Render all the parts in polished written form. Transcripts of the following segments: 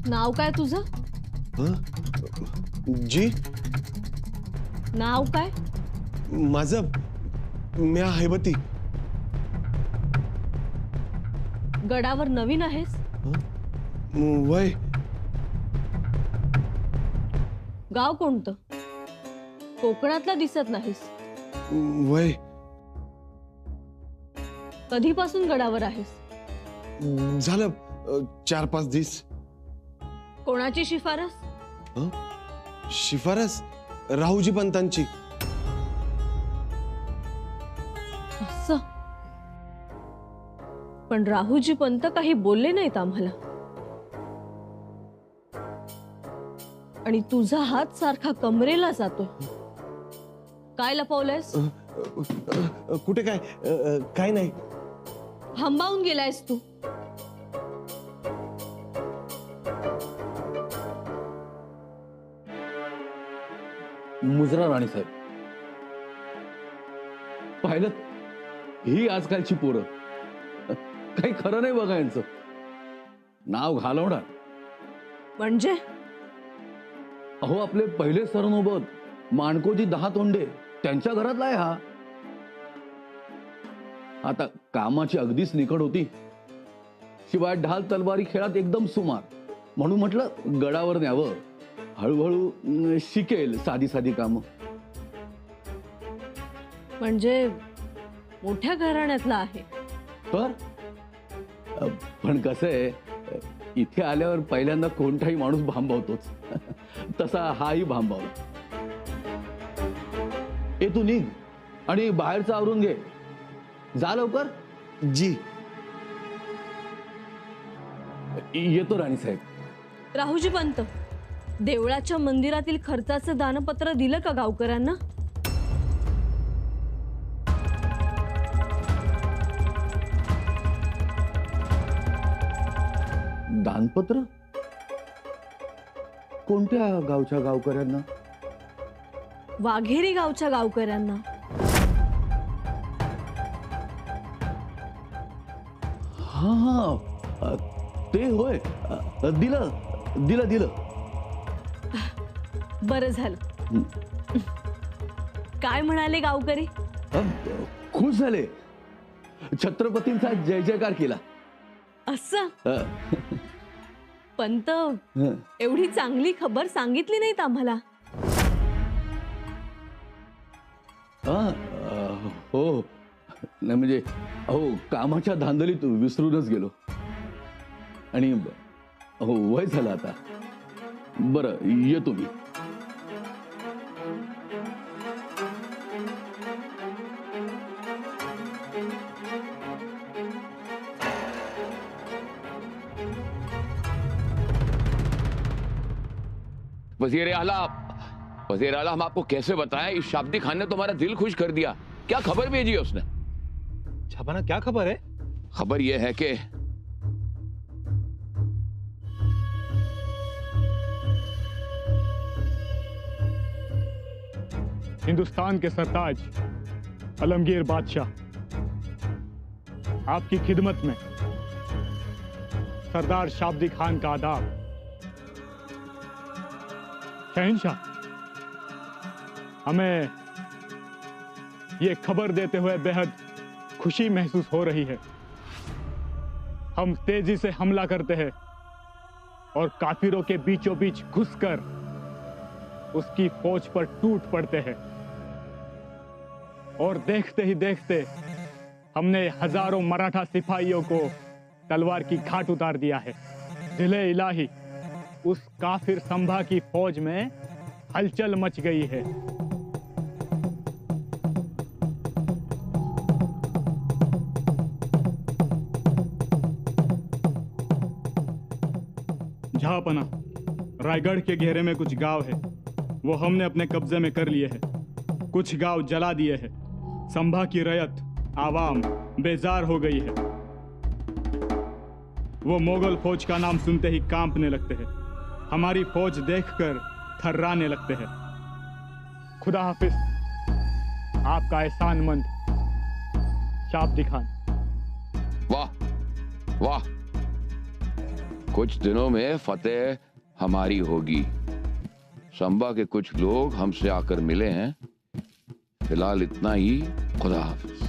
नाव काय तुझं? जी नाव काय? माझं म्या हैबती. गडावर नवीन आहेस? वय गाव कोणतं? कोकणातला दिसत नाहीस. वय कधीपासून गडावर आहेस? झालं 4-5 दिवस. कोणाची शिफारस? शिफारस राहुजी पंतांची. असं? पण राहुजी पंत काही बोलले नाहीत आम्हाला. आणि तुझा हात सारखा कमरेला जातो. काय लपवलंयस? कुठे काय? काय नाही. हंबावून गेलायस तू. मुजरा राणीसाहेब, पाहिलं ही आजकालची पोरं. काही खरं नाही बघा यांचं. नाव घालवणार. म्हणजे अहो, आपले पहिले सरनोबत माणकोजी 10 तोंडे त्यांच्या घरातला आहे हा. आता कामाची अगदीच निकड होती, शिवाय ढाल तलवारी खेळात एकदम सुमार, म्हणून म्हटलं गडावर न्यावं. हळूहळू शिकेल साधी साधी कामं. म्हणजे मोठ्या घराण्यातला आहे. तर पण कसं आहे, इथे आल्यावर पहिल्यांदा कोणताही माणूस भांबावतोच. तसा हाही भांबावला. ए, तू निघ आणि बाहेरचं आवरून घे. जा लवकर. जी येतो राणीसाहेब. राहुजी पंत, देवळाच्या मंदिरातील खर्चाचं दानपत्र दिलं का गावकऱ्यांना? दानपत्र? कोणत्या गावच्या गावकऱ्यांना? वाघेरी गावच्या गावकऱ्यांना. हा हा, ते होय. दिलं दिलं दिलं. बरं झालं. काय म्हणाले गावकरी? खुश झाले. छत्रपतींचा जय जयकार केला. असं? पंत, एवढी चांगली खबर सांगितली नाहीत आम्हाला. हो, नाही म्हणजे अहो, कामाच्या धांदलीत विसरूनच गेलो. आणि हो, वय झालं आता. बरं, येतो मी. वजीर आला, वजीर आला, हम आपको कैसे बताएं, इस शाब्दी खान ने तुम्हारा दिल खुश कर दिया. क्या खबर भेजी है उसने? छापाना, क्या खबर है? खबर यह है कि हिंदुस्तान के सरताज आलमगीर बादशाह आपकी खिदमत में सरदार शाब्दी खान का आदाब। शहंशाह, हमें ये खबर देते हुए बेहद खुशी महसूस हो रही है। हम तेजी से हमला करते हैं और काफिरों के बीचों बीच घुसकर उसकी फौज पर टूट पड़ते हैं। और देखते ही देखते हमने हजारों मराठा सिपाहियों को तलवार की घाट उतार दिया है। दिले इलाही, उस काफिर संभा की फौज में हलचल मच गई है। जहापना, रायगढ़ के घेरे में कुछ गांव है, वो हमने अपने कब्जे में कर लिए हैं। कुछ गांव जला दिए हैं। संभा की रयत आवाम बेजार हो गई है। वो मुगल फौज का नाम सुनते ही कांपने लगते हैं। हमारी फौज देखकर थर्राने लगते हैं। खुदा हाफिज, आपका एहसानमंद शाब्दी खान। वाह वाह, कुछ दिनों में फतेह हमारी होगी। संबा के कुछ लोग हमसे आकर मिले हैं। फिलहाल इतना ही। खुदा हाफिज।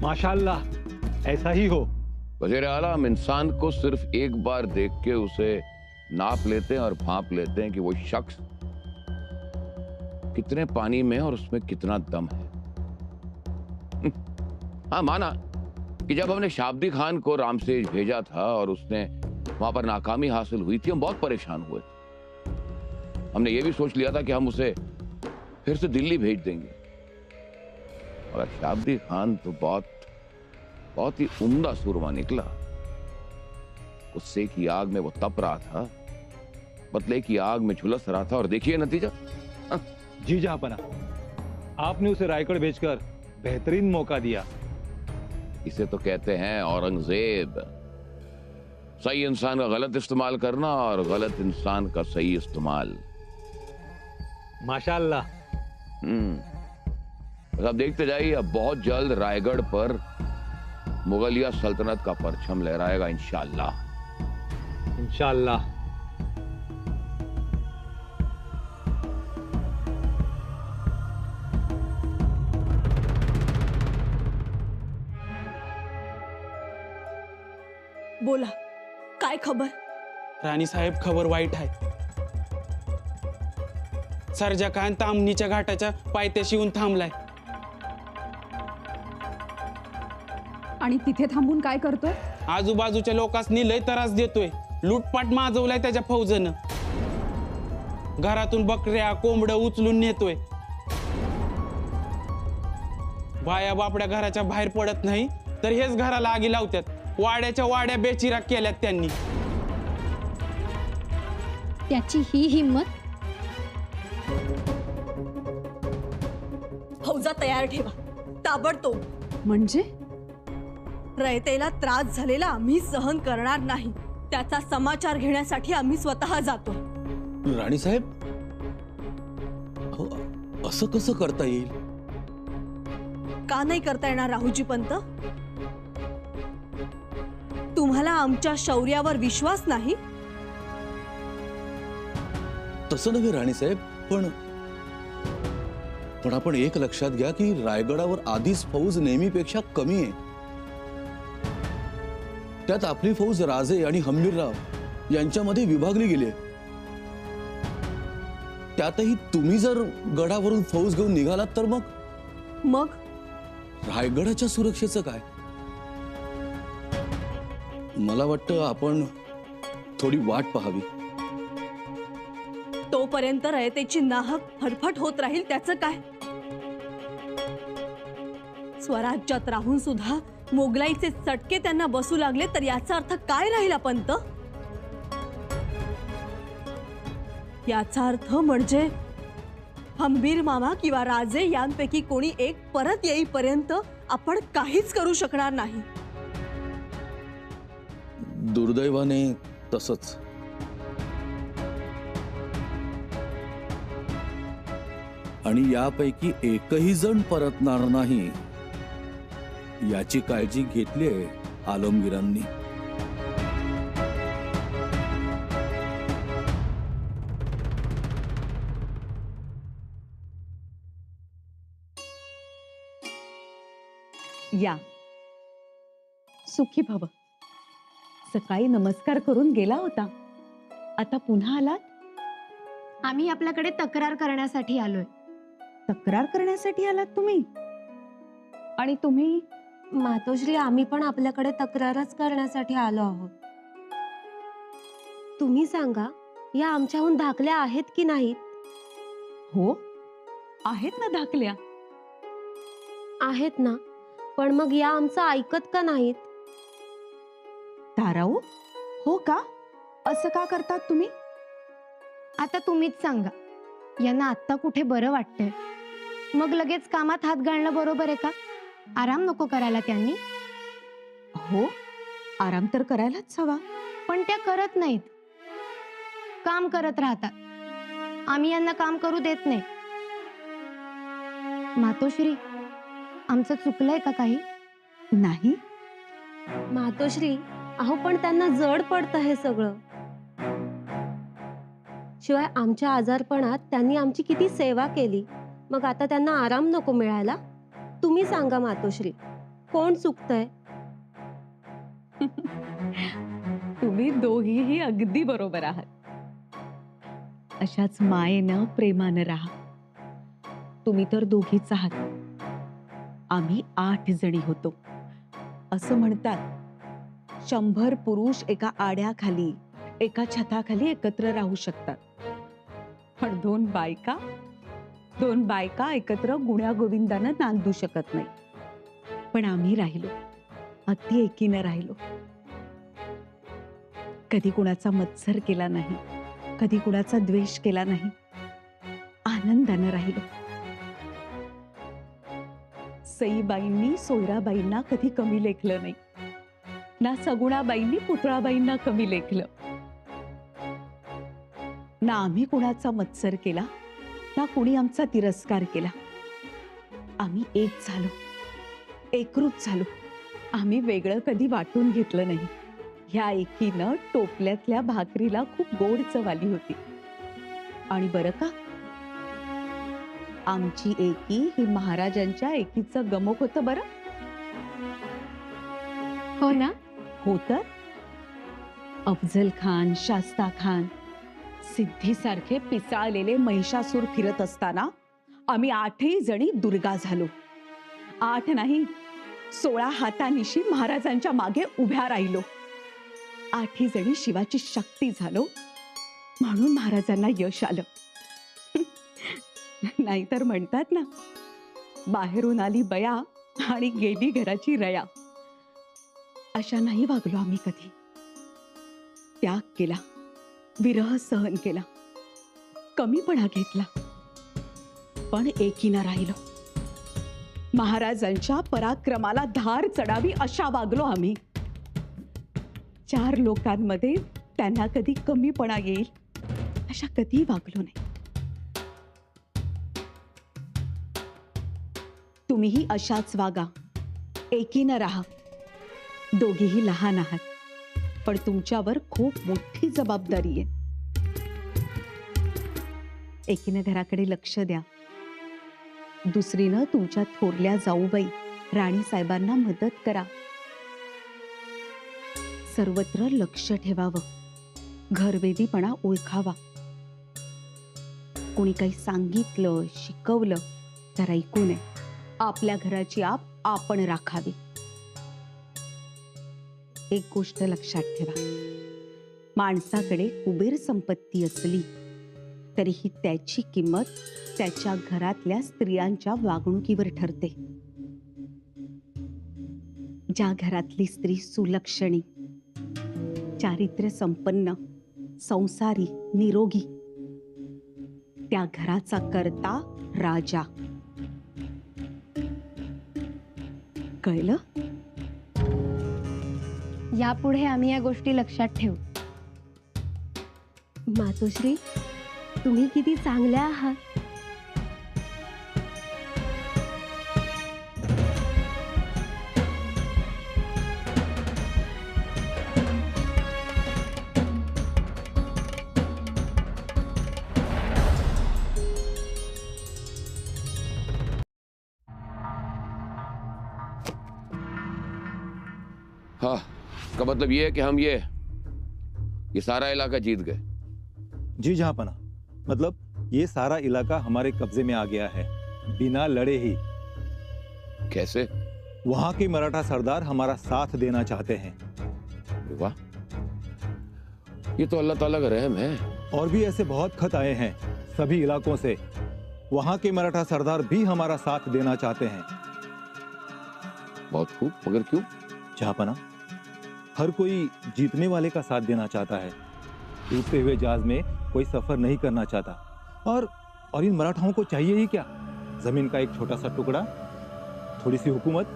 माशाल्लाह, ऐसा ही हो। वज़ीर आला, हम इंसान को सिर्फ एक बार देख के उसे नाप लेते हैं और भांप लेते हैं कि वो शख्स कितने पानी में है और उसमें कितना दम है। हाँ, माना कि जब हमने शाब्दी खान को रामसेज भेजा था और उसने वहां पर नाकामी हासिल हुई थी, हम बहुत परेशान हुए थे। हमने ये भी सोच लिया था कि हम उसे फिर से दिल्ली भेज देंगे, और शाब्दी खान तो बहुत ही उम्दा सूरमा निकला। गुस्से की आग में वो तप रहा था, बदले की आग में झुलस रहा था, और देखिए नतीजा। जी जहांपना, आपने उसे रायगढ़ भेजकर बेहतरीन मौका दिया। इसे तो कहते हैं औरंगजेब। सही इंसान का गलत इस्तेमाल करना और गलत इंसान का सही इस्तेमाल। माशाल्लाह। बस आप देखते जाइए, अब बहुत जल्द रायगढ़ पर मुगलिया सल्तनत का परचम लहराएगा इंशाअल्लाह। इंशाअल्लाह। बोला, काय खबर? राणी साहेब, खबर वाईट आहे. सरजा खान तामणीच्या घाटाच्या पायथ्याशी येऊन थांबलाय. आणि तिथे थांबून काय करतोय? आजूबाजूच्या लोकांनी लय त्रास देतोय. लूटपाट माजवलाय त्याच्या फौजेनं. घरातून बकऱ्या कोंबड्या उचलून नेतोय. बाया बापड्या घराच्या बाहेर पडत नाही तर हेच घराला आगी लावतात. वाड्याच्या वाड्या बेचिराग केल्यात त्यांनी. त्याची ही हिम्मत? फौजा तयार ठेवा, ताबडतोब. म्हणजे रयतेला त्रास झालेला आम्ही सहन करणार नाही. त्याचा समाचार घेण्यासाठी आम्ही स्वतः जातो. राणी साहेब, असं कसं करता येईल? का नाही करता येणार राहुजी पंत? तुम्हाला आमच्या शौर्यावर विश्वास नाही? तसं नव्हे राणी साहेब, पण आपण एक लक्षात घ्या की रायगडावर आधीच फौज नेहमीपेक्षा कमी आहे. त्यात आपली फौज राजे आणि हंबीरराव यांच्यामध्ये विभागली गेली आहे. त्यातही तुम्ही जर गडावरून फौज घेऊन निघालात तर मग रायगडाच्या सुरक्षेचं काय? मला वाटतं आपण थोडी वाट पाहावी. तोपर्यंत रयतेची नाहक फटफट होत राहील त्याचं काय? स्वराज्यात राहून सुद्धा मोगलाईचे चटके त्यांना बसू लागले तर याचा अर्थ काय राहिला पंत? याचा अर्थ म्हणजे हंबीर मामा किंवा राजे यांपैकी कोणी एक परत येईपर्यंत आपण काहीच करू शकणार नाही. दुर्दैवाने तसंच. आणि यापैकी एकही जण परतणार नाही याची काळजी घेतली आहे आलमगीरांनी. या, सुखी भव. सकाळी नमस्कार करून गेला होता, आता पुन्हा आलात? आम्ही आपल्याकडे तक्रार करण्यासाठी आलोय. तक्रार करण्यासाठी आलात तुम्ही? आणि तुम्ही? मातोश्री, आम्ही पण आपल्याकडे तक्रारच करण्यासाठी आलो आहोत. तुम्ही सांगा, या आमच्याहून धाकल्या आहेत की नाहीत? हो, आहेत ना धाकल्या. आहेत ना, पण मग या आमचं ऐकत का नाहीत? ताराऊ, हो का? असं का करतात तुम्ही? आता तुम्हीच सांगा. यांना आत्ता कुठे बरं वाटतंय, मग लगेच कामात हात घालणं बरोबर आहे का? आराम नको करायला त्यांनी? हो, आराम तर करायलाच हवा. पण त्या करत नाहीत, काम करत राहतात. आम्ही यांना काम करू देत नाही. मातोश्री, आमचं चुकलंय का काही? नाही. मातोश्री, अहो पण त्यांना जड पडतं हे सगळं. शिवाय आमच्या आजारपणात त्यांनी आमची किती सेवा केली. मग आता त्यांना आराम नको मिळायला? तुम्ही सांगा मातोश्री, कोण चुकतंय? तुम्ही दोघीही अगदी बरोबर आहात. अशाच मायेनं प्रेमानं राहा. तुम्ही तर दोघीच आहात, आम्ही 8 जणी होतो. असं म्हणतात 100 पुरुष एका आड्याखाली एका छताखाली एकत्र राहू शकतात, पण 2 बायका एकत्र गुण्यागोविंदानं नांदू शकत नाही. पण आम्ही राहिलो, अगदी एकीनं राहिलो. कधी कुणाचा मत्सर केला नाही, कधी कुणाचा द्वेष केला नाही, आनंदानं राहिलो. सईबाईंनी सोयराबाईंना कधी कमी लेखलं नाही, ना सगुणाबाईंनी पुतळाबाईंना कमी लेखलं. ना आम्ही कुणाचा मत्सर केला, ना कुणी आमचा तिरस्कार केला. आम्ही एक झालो, एकरूप झालो. आम्ही वेगळं कधी वाटून घेतलं नाही. ह्या एकीनं टोपल्यातल्या भाकरीला खूप गोड चव आली होती. आणि बरं का, आमची एकी ही महाराजांच्या एकीचं गमक होतं बरं. हो ना? हो तर. अफजल खान, शास्ता खान, सिद्धीसारखे पिसाळलेले महिषासूर फिरत असताना आम्ही 8ही जणी दुर्गा झालो. 8 नाही, 16 हातानिशी महाराजांच्या मागे उभ्या राहिलो. 8ही जणी शिवाची शक्ती झालो, म्हणून महाराजांना यश आलं. नाहीतर म्हणतात ना, बाहेरून आली बया आणि गेली घराची रया. अशा नाही वागलो आम्ही कधी. त्याग केला, विरह सहन केला, कमीपणा घेतला, पण एकीनं राहिलो. महाराजांच्या पराक्रमाला धार चढावी अशा वागलो आम्ही. 4 लोकांमध्ये त्यांना कधी कमीपणा येईल अशा कधी वागलो नाही. तुम्हीही अशाच वागा, एकीनं राहा. दोघीही लहान आहात, पण तुमच्यावर खूप मोठी जबाबदारी आहे. एकीनं घराकडे लक्ष द्या, दुसरीनं तुमच्या थोरल्या जाऊबाई राणी साहेबांना मदत करा. सर्वत्र लक्ष ठेवावं, घरवेदीपणा ओळखावा. कोणी काही सांगितलं, शिकवलं तर ऐकू नये. आपल्या घराची आपण राखावी. एक गोष्ट लक्षात ठेवा, माणसाकडे कुबेर संपत्ती असली तरीही त्याची किंमत त्याच्या घरातल्या स्त्रियांच्या वागणुकीवर ठरते. ज्या घरातली स्त्री सुलक्षणी, चारित्र्य संपन्न, संसारी, निरोगी, त्या घराचा कर्ता राजा. कळलं? यापुढे आम्ही या गोष्टी लक्षात ठेवू. मातोश्री, तुम्ही किती चांगल्या आहात. हाँ, का मतलब ये है कि हम ये सारा इलाका जीत गए? जी जहांपना, मतलब ये सारा इलाका हमारे कब्जे में आ गया है, बिना लड़े ही। कैसे? वहां के मराठा सरदार हमारा साथ देना चाहते हैं। वाह, ये तो अल्लाह ताला का रहम है। और भी ऐसे बहुत खत आए हैं सभी इलाकों से, वहां के मराठा सरदार भी हमारा साथ देना चाहते हैं। बहुत खूब, मगर क्यों? जहांपना, हर कोई जीतने वाले का साथ देना चाहता है, डूबते हुए जहाज में कोई सफर नहीं करना चाहता। और इन मराठाओं को चाहिए ही क्या? जमीन का एक छोटा सा टुकड़ा, थोड़ी सी हुकूमत,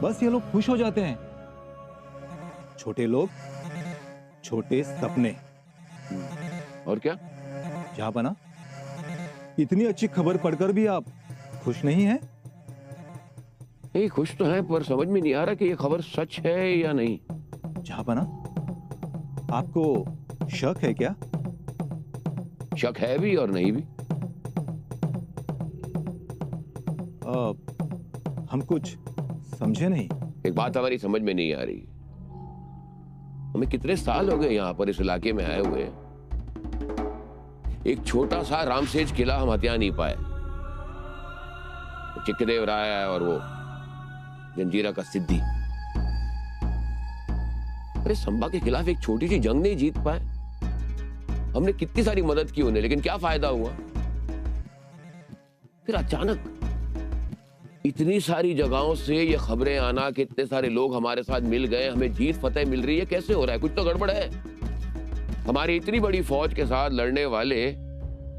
बस ये लोग खुश हो जाते हैं। छोटे लोग, छोटे सपने। और क्या? जहांपना, इतनी अच्छी खबर पढ़कर भी आप खुश नहीं हैं? नहीं, खुश तो हैं, पर समझ में नहीं आ रहा कि ये खबर सच है या नहीं। जहांपना, आपको शक है क्या? शक है भी और नहीं भी। हम कुछ समझे नहीं। एक बात हमारी समझ में नहीं आ रही, हमें कितने साल हो गए यहाँ पर इस इलाके में आए हुए, एक छोटा सा रामसेज किला हम हथिया नहीं पाए। चिक्कदेव राय और वो जंजीरा का सिद्धि, अरे संभा के खिलाफ एक छोटी सी जंग नहीं जीत पाए। हमने कितनी सारी मदद की उन्हें, लेकिन क्या फायदा हुआ? फिर अचानक इतनी सारी जगहों से ये खबरें आना कि इतने सारे लोग हमारे साथ मिल गए, हमें जीत फतेह मिल रही है। कैसे हो रहा है? कुछ तो गड़बड़ है। हमारी इतनी बड़ी फौज के साथ लड़ने वाले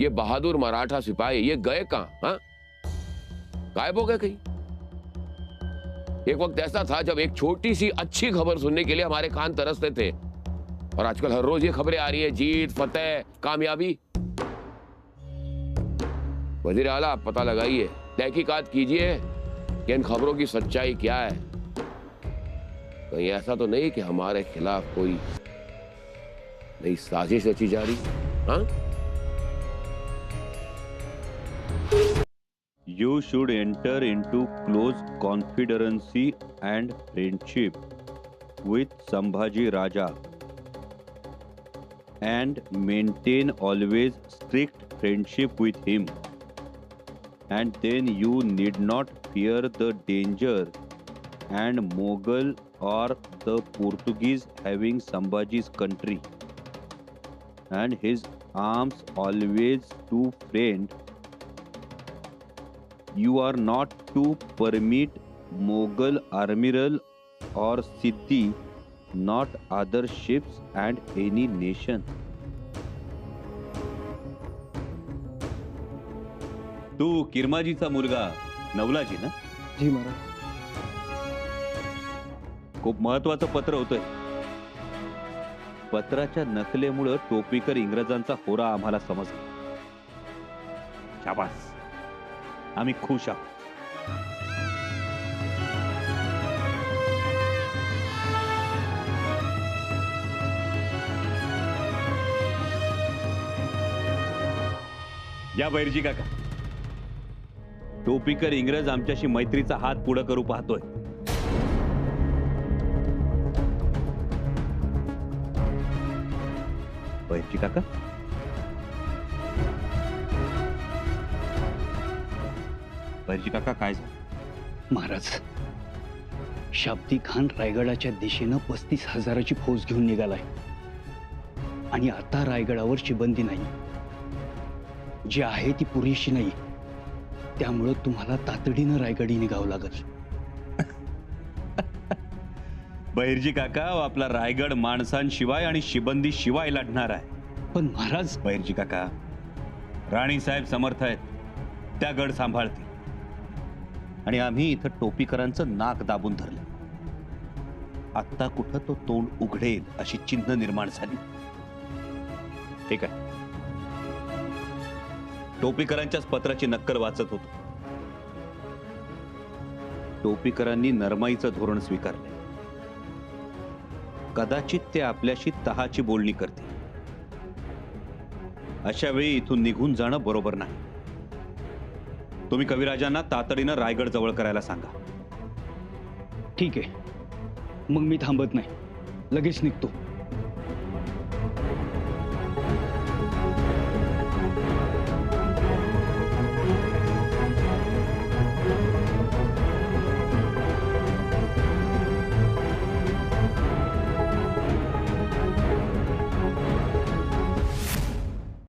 ये बहादुर मराठा सिपाही ये गए कहां? हाँ, गायब हो गए कहीं। एक वक्त ऐसा था जब एक छोटी सी अच्छी खबर सुनने के लिए हमारे कान तरसते थे, और आजकल हर रोज ये खबरें आ रही है, जीत फतेह कामयाबी। वजीर आला, आप पता लगाइए, तहकीकात कीजिए कि इन खबरों की सच्चाई क्या है। कहीं ऐसा तो नहीं कि हमारे खिलाफ कोई नई साजिश रची जा रही? हाँ? You should enter into close confederacy and friendship with Sambhaji Raja and maintain always strict friendship with him, and then you need not fear the danger and Mughal or the Portuguese having Sambhaji's country and his arms always to friend. You are not to permit Mughal admiral or Siddhi, not other ships and any nation. तू किरमाजीचा मुलगा नवलाजी ना? जी महाराज. खूप महत्वाचं पत्र होतंय. पत्राच्या नकलेमुळे टोपीकर इंग्रजांचा होरा आम्हाला समजला. शाबास, आम्ही खुश आहोत. या बैरजी काका, टोपीकर इंग्रज आमच्याशी मैत्रीचा हात पुढे करू पाहतोय. बैरजी काका, बैरजी काका काय झालं? महाराज, शाब्दी खान रायगडाच्या दिशेनं 35,000ची फौज घेऊन निघालाय आणि आता रायगडावर शिबंदी नाही, जी आहे ती पुरेशी नाही. त्यामुळे तुम्हाला तातडीनं रायगडी निघावं लागेल. बैरजी काका, आपला रायगड माणसांशिवाय आणि शिबंदी शिवाय लढणार आहे. पण महाराज, बैरजी काका, राणी साहेब समर्थ आहेत, त्या गड सांभाळतील आणि आम्ही इथं टोपीकरांचं नाक दाबून धरलं. आता कुठं तो तोंड उघडेल अशी चिन्ह निर्माण झाली. ठीक आहे, टोपीकरांच्याच पत्राची नक्कल वाचत होतो. टोपीकरांनी नरमाईचं धोरण स्वीकारले. कदाचित ते आपल्याशी तहाची बोलणी करतील. अशा वेळी इथून निघून जाणं बरोबर नाही. तुम्ही कविराजांना तातडीनं रायगड जवळ करायला सांगा. ठीक आहे, मग मी थांबत नाही, लगेच निघतो.